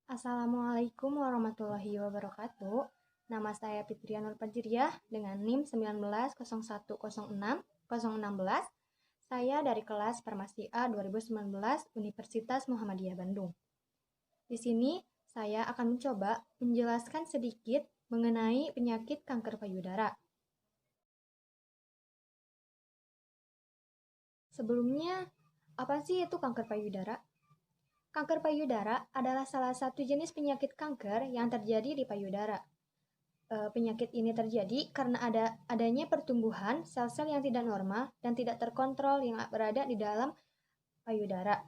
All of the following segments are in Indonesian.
Assalamualaikum warahmatullahi wabarakatuh. Nama saya Fitria Nur Fajriah dengan NIM 19010606016. Saya dari kelas Farmasi A 2019 Universitas Muhammadiyah Bandung. Di sini saya akan mencoba menjelaskan sedikit mengenai penyakit kanker payudara. Sebelumnya, apa sih itu kanker payudara? Kanker payudara adalah salah satu jenis penyakit kanker yang terjadi di payudara. Penyakit ini terjadi karena adanya pertumbuhan sel-sel yang tidak normal dan tidak terkontrol yang berada di dalam payudara.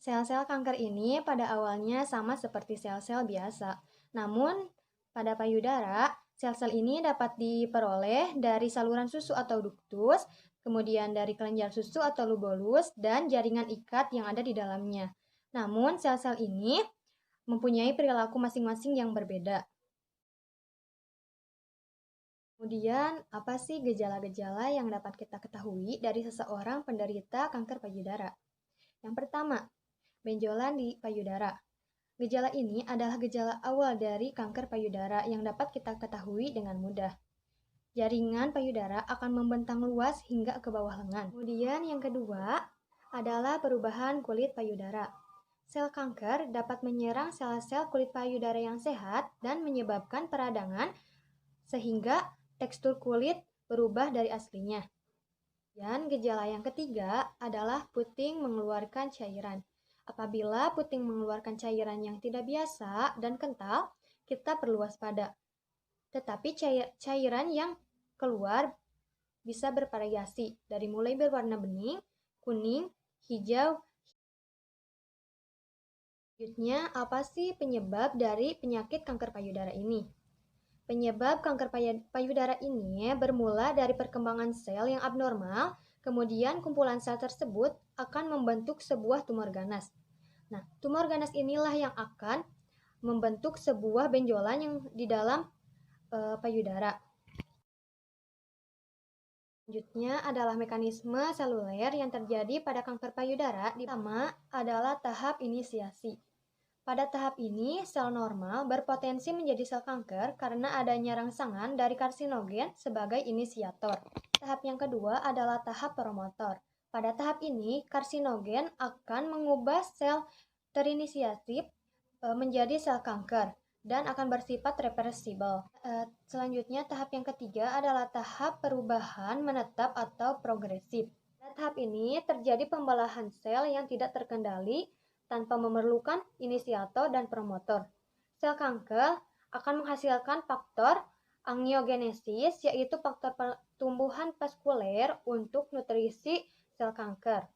Sel-sel kanker ini pada awalnya sama seperti sel-sel biasa. Namun, pada payudara, sel-sel ini dapat diperoleh dari saluran susu atau duktus, kemudian dari kelenjar susu atau lubolus, dan jaringan ikat yang ada di dalamnya. Namun, sel-sel ini mempunyai perilaku masing-masing yang berbeda. Kemudian, apa sih gejala-gejala yang dapat kita ketahui dari seseorang penderita kanker payudara? Yang pertama, benjolan di payudara. Gejala ini adalah gejala awal dari kanker payudara yang dapat kita ketahui dengan mudah. Jaringan payudara akan membentang luas hingga ke bawah lengan. Kemudian yang kedua adalah perubahan kulit payudara. Sel kanker dapat menyerang sel-sel kulit payudara yang sehat dan menyebabkan peradangan sehingga tekstur kulit berubah dari aslinya. Dan gejala yang ketiga adalah puting mengeluarkan cairan. Apabila puting mengeluarkan cairan yang tidak biasa dan kental, kita perlu waspada. Tetapi cairan yang keluar bisa bervariasi dari mulai berwarna bening, kuning, hijau. Selanjutnya, apa sih penyebab dari penyakit kanker payudara ini? Penyebab kanker payudara ini bermula dari perkembangan sel yang abnormal, kemudian kumpulan sel tersebut akan membentuk sebuah tumor ganas. Nah, tumor ganas inilah yang akan membentuk sebuah benjolan yang di dalam payudara. Selanjutnya adalah mekanisme seluler yang terjadi pada kanker payudara. Pertama adalah tahap inisiasi. Pada tahap ini, sel normal berpotensi menjadi sel kanker karena adanya rangsangan dari karsinogen sebagai inisiator. Tahap yang kedua adalah tahap promotor. Pada tahap ini, karsinogen akan mengubah sel terinisiasi menjadi sel kanker dan akan bersifat reversibel. Selanjutnya, tahap yang ketiga adalah tahap perubahan menetap atau progresif. Pada tahap ini, terjadi pembelahan sel yang tidak terkendali tanpa memerlukan inisiator dan promotor. Sel kanker akan menghasilkan faktor angiogenesis, yaitu faktor pertumbuhan vaskuler untuk nutrisi sel kanker.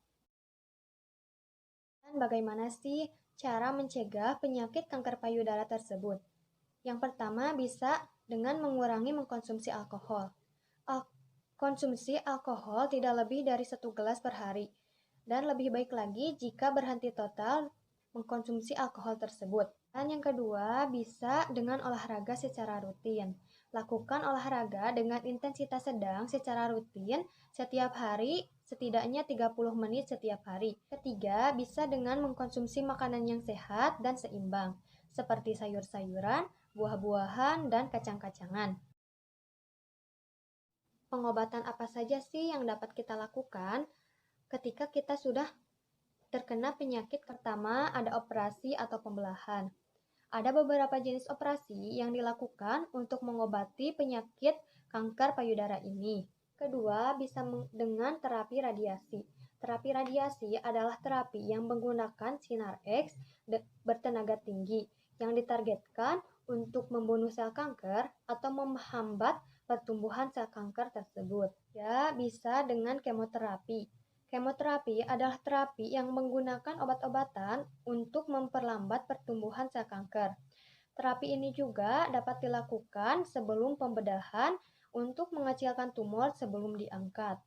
Dan bagaimana sih cara mencegah penyakit kanker payudara tersebut? Yang pertama bisa dengan mengurangi mengkonsumsi alkohol. Konsumsi alkohol tidak lebih dari 1 gelas per hari. Dan lebih baik lagi jika berhenti total mengkonsumsi alkohol tersebut. Dan yang kedua, bisa dengan olahraga secara rutin. Lakukan olahraga dengan intensitas sedang secara rutin setiap hari, setidaknya 30 menit setiap hari. Ketiga, bisa dengan mengkonsumsi makanan yang sehat dan seimbang, seperti sayur-sayuran, buah-buahan, dan kacang-kacangan. Pengobatan apa saja sih yang dapat kita lakukan ketika kita sudah terkena penyakit? Pertama, ada operasi atau pembelahan. Ada beberapa jenis operasi yang dilakukan untuk mengobati penyakit kanker payudara ini. Kedua, bisa dengan terapi radiasi. Terapi radiasi adalah terapi yang menggunakan sinar X bertenaga tinggi yang ditargetkan untuk membunuh sel kanker atau menghambat pertumbuhan sel kanker tersebut. Ya, bisa dengan kemoterapi. Kemoterapi adalah terapi yang menggunakan obat-obatan untuk memperlambat pertumbuhan sel kanker. Terapi ini juga dapat dilakukan sebelum pembedahan untuk mengecilkan tumor sebelum diangkat.